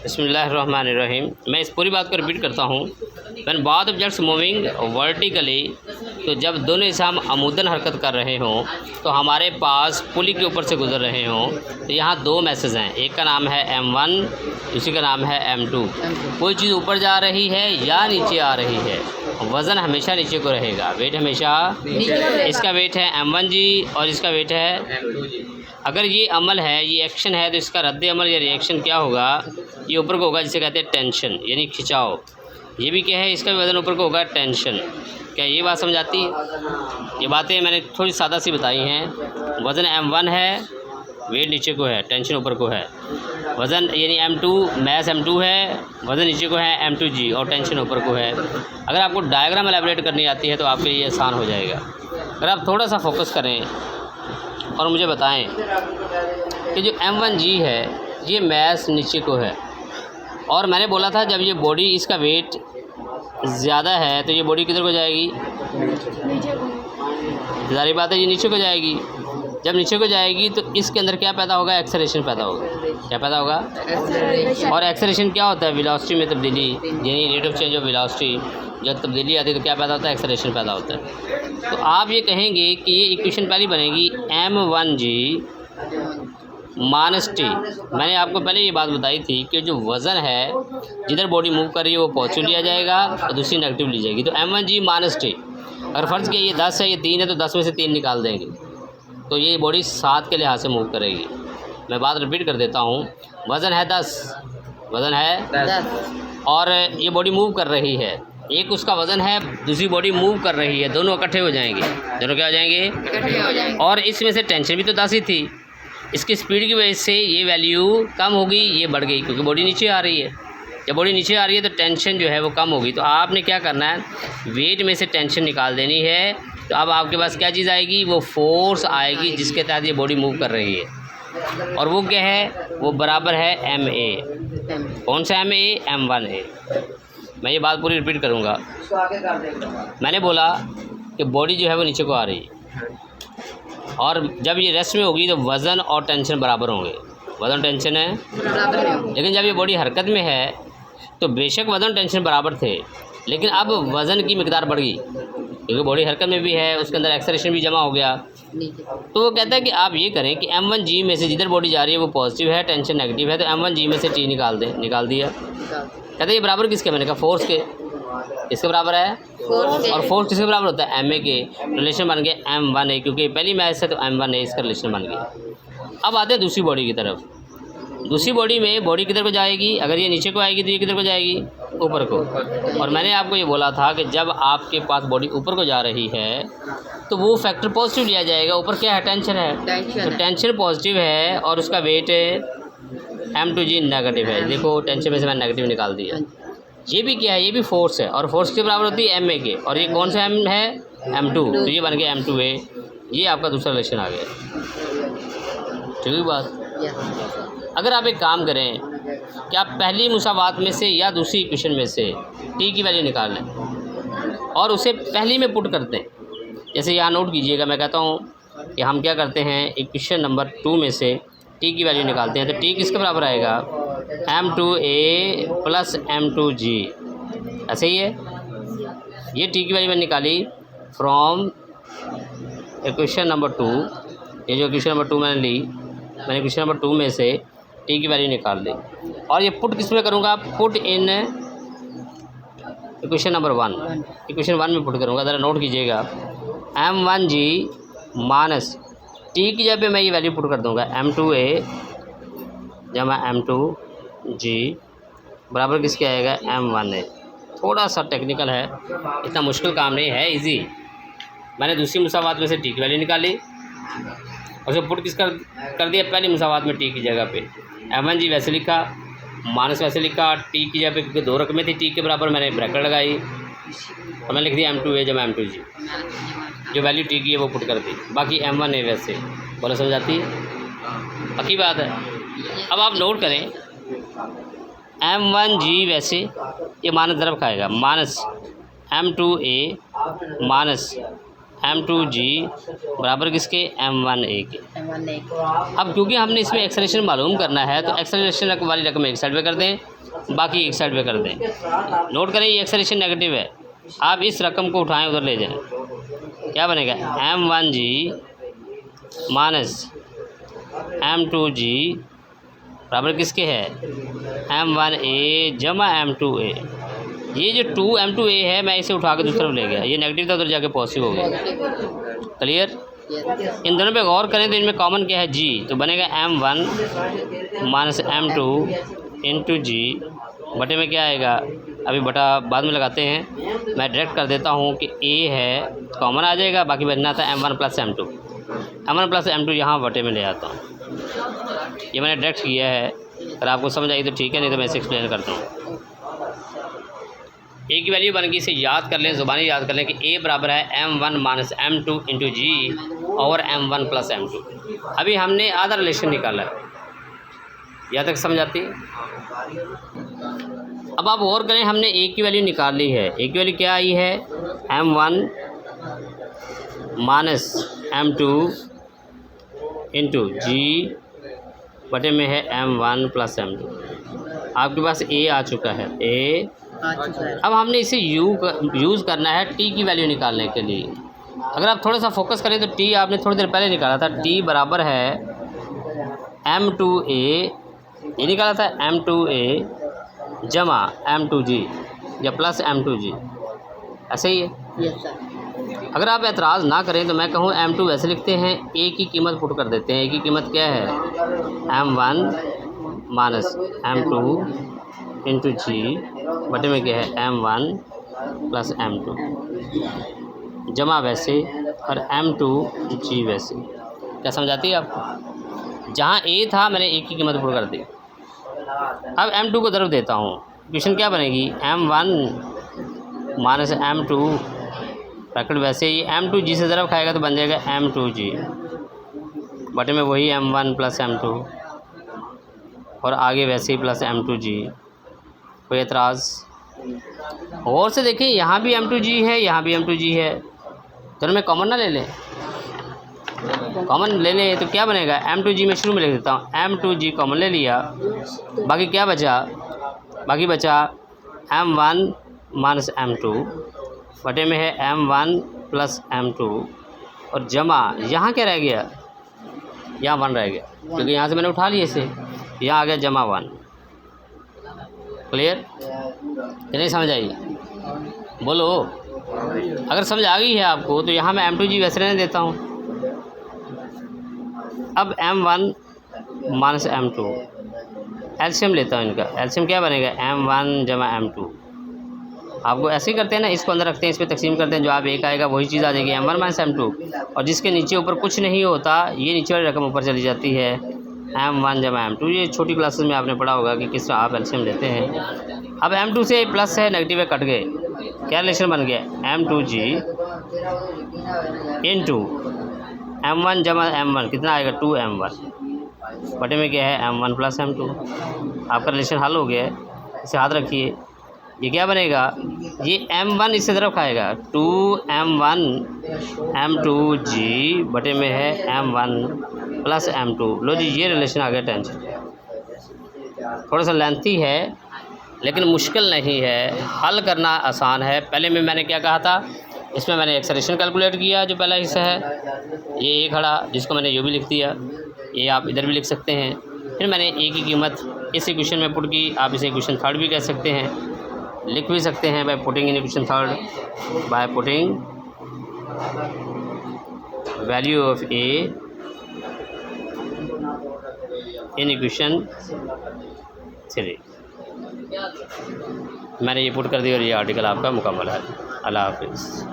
बिस्मिल्लाहिर्रहमानिर्रहीम। मैं इस पूरी बात को रिपीट करता हूँ। When both objects moving vertically, तो जब दोनों इंसान अमूदन हरकत कर रहे हों तो हमारे पास पुली के ऊपर से गुजर रहे हों, तो यहाँ दो मैसेज हैं। एक का नाम है M1, दूसरी का नाम है M2। कोई चीज़ ऊपर जा रही है या नीचे आ रही है, वज़न हमेशा नीचे को रहेगा, वेट हमेशा इसका वेट है M1G और इसका वेट है M2G। अगर ये अमल है, ये एक्शन है, तो इसका रद्द अमल या रिएक्शन क्या होगा? ये ऊपर को होगा, जिसे कहते हैं टेंशन, यानी खिंचाव। ये भी क्या है, इसका भी वज़न ऊपर को होगा, टेंशन। क्या ये बात समझ आती है? ये बातें मैंने थोड़ी सादा सी बताई हैं। वज़न M1 है, वेट नीचे को है, टेंशन ऊपर को है। वज़न यानी M2, मैस M2 है, वज़न नीचे को है M2G और टेंशन ऊपर को है। अगर आपको डायग्राम एलैबोरेट करनी आती है तो आपके लिए आसान हो जाएगा। अगर आप थोड़ा सा फोकस करें और मुझे बताएं कि जो M1G है ये मैस नीचे को है, और मैंने बोला था जब ये बॉडी, इसका वेट ज़्यादा है तो ये बॉडी किधर को जाएगी? ज़ाहिर बात है ये नीचे को जाएगी। जब नीचे को जाएगी तो इसके अंदर क्या पैदा होगा? एक्सेलरेशन पैदा होगा। क्या पैदा होगा? और एक्सेलरेशन क्या होता है? वेलोसिटी में तब्दीली, यानी rate of change of velocity. जब तब्दीली आती है तो क्या पैदा होता है? एक्सेलरेशन पैदा होता है। तो आप ये कहेंगे कि ये इक्वेशन पहली बनेगी M1G माइनस T। मैंने आपको पहले ये बात बताई थी कि जो वज़न है, जिधर बॉडी मूव कर रही है वो पॉजिटिव लिया जाएगा और दूसरी नेगेटिव ली जाएगी। तो M1G माइनस T। अगर फ़र्ज़ किया ये 10 है, ये 3 है, तो 10 में से 3 निकाल देंगे तो ये बॉडी 7 के लिहाज से मूव करेगी। मैं बात रिपीट कर देता हूँ। वज़न है 10, वज़न है 10 और ये बॉडी मूव कर रही है। एक उसका वज़न है, दूसरी बॉडी मूव कर रही है, दोनों इकट्ठे हो जाएंगे। दोनों क्या हो जाएंगे? इकट्ठे हो जाएंगे। और इसमें से टेंशन भी तो 10 ही थी। इसकी स्पीड की वजह से ये वैल्यू कम होगी, ये बढ़ गई, क्योंकि बॉडी नीचे आ रही है। जब बॉडी नीचे आ रही है तो टेंशन जो है वो कम होगी। तो आपने क्या करना है, वेट में से टेंशन निकाल देनी है। तो अब आपके पास क्या चीज़ आएगी? वो फोर्स आएगी जिसके तहत ये बॉडी मूव कर रही है, और वो क्या है? वो बराबर है MA। कौन सा MA? M1A। मैं ये बात पूरी रिपीट करूँगा। मैंने बोला कि बॉडी जो है वो नीचे को आ रही है, और जब ये रेस्ट में होगी तो वज़न और टेंशन बराबर होंगे। वज़न टेंशन है बराबर, लेकिन जब ये बॉडी हरकत में है तो बेशक वज़न टेंशन बराबर थे, लेकिन अब वज़न की मिकदार बढ़ गई, क्योंकि बॉडी हरकत में भी है, उसके अंदर एक्सेलरेशन भी जमा हो गया। तो वो कहता है कि आप ये करें कि M1G में से जिधर बॉडी जा रही है वो पॉजिटिव है, टेंशन नेगेटिव है, तो M1G में से T निकाल दें। निकाल दिया। कहते हैं ये बराबर किसके? मैंने कहा फोर्स के। किसके बराबर है? और फोर्स किसके बराबर होता है? MA के। रिलेशन बन गया M1A, क्योंकि पहली मैच है तो M1A इसका रिलेशन बन गया। अब आते हैं दूसरी बॉडी की तरफ। दूसरी बॉडी में बॉडी किधर को जाएगी? अगर ये नीचे को आएगी तो ये किधर को जाएगी? ऊपर को। और मैंने आपको ये बोला था कि जब आपके पास बॉडी ऊपर को जा रही है तो वो फैक्टर पॉजिटिव लिया जाएगा। ऊपर क्या है? टेंशन है, तो टेंशन पॉजिटिव है और उसका वेट M2G नेगेटिव है। देखो टेंशन में से मैंने नेगेटिव निकाल दिया। ये भी क्या है? ये भी फोर्स है, और फोर्स के बराबर होती है MA के, और ये कौन सा M है? M2, तो ये बन गया M2A। ये आपका दूसरा रिलेशन आ गया। ठीक है बात? अगर आप एक काम करें कि आप पहली मुसावात में से या दूसरी इक्वेशन में से T की वैल्यू निकाल लें और उसे पहली में पुट करते हैं। जैसे यहाँ नोट कीजिएगा, मैं कहता हूँ कि हम क्या करते हैं, इक्वेशन नंबर 2 में से T की वैल्यू निकालते हैं। तो T किसके बराबर आएगा? M2A plus M2G। ऐसे ही है। ये T की वैल्यू मैंने निकाली फ्रॉम इक्वेशन नंबर 2। ये जो इक्वेशन नंबर 2 मैंने ली, मैंने इक्वेशन नंबर 2 में से T की वैल्यू निकाल दी, और ये पुट किस में करूँगा? Put in equation number 1। Equation 1 में पुट करूँगा। ज़रा नोट कीजिएगा। M1G माइनस T की जगह पे मैं ये वैल्यू पुट कर दूँगा M2A जमा M2G बराबर किसके आएगा? M1A। थोड़ा सा टेक्निकल है, इतना मुश्किल काम नहीं है, इजी। मैंने दूसरी मुसावात में से T की वैल्यू निकाली और उसे पुट किस कर दिया? पहली मुसावात में T की जगह पे M1G वैसे लिखा, माइनस वैसे लिखा। T की जगह पे क्योंकि दो रकमें थी T के बराबर, मैंने ब्रैकेट लगाई और मैंने लिख दिया M2A जमा M2G। जो वैल्यू T की है वो पुट कर दी, बाकी M1A वैसे। बोला समझ आती है? पक्की बात है। अब आप नोट करें, M1G वैसे ये माइनस तरफ खाएगा, माइनस M2A माइनस m2g बराबर किसके m1a के। अब क्योंकि हमने इसमें एक्सेलरेशन मालूम करना है तो एक्सेलरेशन वाली रकम एक साइड पे कर दें, बाकी एक साइड पे कर दें। नोट करें ये एक्सेलरेशन नेगेटिव है, आप इस रकम को उठाएं उधर ले जाएं, क्या बनेगा m1g माइनस m2g बराबर किसके है m1a जमा m2a। ये जो 2m2a है मैं इसे उठा के दूसरी तरफ ले गया, ये नेगेटिव था उधर जाके पॉजिटिव हो गया। क्लियर। इन दोनों पे गौर करें तो इनमें कॉमन क्या है g, तो बनेगा m1 माइनस m2 इंटू जी बटे में क्या आएगा, अभी बटा बाद में लगाते हैं, मैं डायरेक्ट कर देता हूँ कि a है कॉमन आ जाएगा, बाकी बचना था m1 plus m2, m1 plus m2 यहाँ बटे में ले आता हूँ। ये मैंने डायरेक्ट किया है, अगर आपको समझ आई तो ठीक है, नहीं तो मैं इसे एक्सप्लेन करता हूँ। ए की वैल्यू बन गई, इसे याद कर लें, ज़ुबानी याद कर लें कि ए बराबर है m1 माइनस m2 इंटू जी और m1 प्लस m2। अभी हमने आधा रिलेशन निकाला है, यहाँ तक समझ आती है। अब आप गौर करें, हमने ए की वैल्यू निकाल ली है। ए की वैल्यू क्या आई है m1 माइनस m2 इंटू जी बटे में है m1 प्लस m2। आपके पास ए आ चुका है, ए। अब हमने इसे यूज़ करना है टी की वैल्यू निकालने के लिए। अगर आप थोड़ा सा फोकस करें तो टी आपने थोड़ी देर पहले निकाला था, टी बराबर है m2a, ये निकाला था m2a जमा m2g या प्लस m2g, ऐसे ही है। अगर आप एतराज़ ना करें तो मैं कहूँ m2 वैसे लिखते हैं, a की कीमत पुट कर देते हैं। a की कीमत क्या है m1 माइनस m2 इंटू जी बटे में क्या है m1 प्लस m2 जमा वैसे और m2g वैसे। क्या समझाती है आपको? जहाँ a था मैंने a की कीमत पुट कर दी। अब m2 को ज़रूर देता हूँ, इक्वेशन क्या बनेगी m1 माइनस m2 ब्रैकेट वैसे ही m2g से ज़रूर खाएगा तो बन जाएगा m2g बटे में वही m1 प्लस m2 और आगे वैसे ही प्लस m2g। कोई एतराज़? और से देखें, यहाँ भी m2g है, यहाँ भी m2g है, दोनों में कॉमन ना ले लें। कॉमन ले लें तो क्या बनेगा m2g में शुरू में लिख देता हूँ, m2g कॉमन ले लिया, बाकी क्या बचा, बाकी बचा m1 माइनस m2 बटे में है m1 प्लस m2 और जमा यहाँ क्या रह गया, यहाँ 1 रह गया क्योंकि यहाँ से मैंने उठा लिया इसे, यहाँ आ गया जमा 1। क्लियर? नहीं समझ आई? बोलो। अगर समझ आ गई है आपको तो यहाँ मैं m2g वैसे रहने देता हूँ। अब m1 माइनस m2 एलसीएम लेता हूँ, इनका एलसीएम क्या बनेगा m1 जमा m2। आपको ऐसे ही करते हैं ना, इसको अंदर रखते हैं, इस पर तकसीम करते हैं, जो आप एक आएगा वही चीज़ आ जाएगी m1 माइनस m2, और जिसके नीचे ऊपर कुछ नहीं होता ये नीचे वाली रकम ऊपर चली जाती है m1 जमा m2। ये छोटी क्लासेस में आपने पढ़ा होगा कि किस तरह आप एलसीएम लेते हैं। अब m2 से प्लस है नेगेटिव है कट गए, क्या रिलेशन बन गया m2g इंटू m1 जमा m1 कितना आएगा 2m1 बटे में क्या है m1 प्लस m2। आपका रिलेशन हल हो गया है, इसे याद रखिए। ये क्या बनेगा, ये m1 इससे तरफ खाएगा 2m1 m2g बटे में है m1 प्लस m2। लो जी, ये रिलेशन आ गया। टेंशन थोड़ा सा लेंथी है लेकिन मुश्किल नहीं है, हल करना आसान है। पहले में मैंने क्या कहा था, इसमें मैंने एक्सेलरेशन कैलकुलेट किया, जो पहला हिस्सा है ये ए खड़ा, जिसको मैंने यू भी लिख दिया, ये आप इधर भी लिख सकते हैं। फिर मैंने ए की कीमत इस इक्वेशन में पुट की, आप इसे इक्वेशन थर्ड भी कह सकते हैं, लिख भी सकते हैं by putting in equation third, by putting value of A in equation 3। मैंने ये पुट कर दिया और ये आर्टिकल आपका मुकम्मल है। अल्लाह हाफिज़।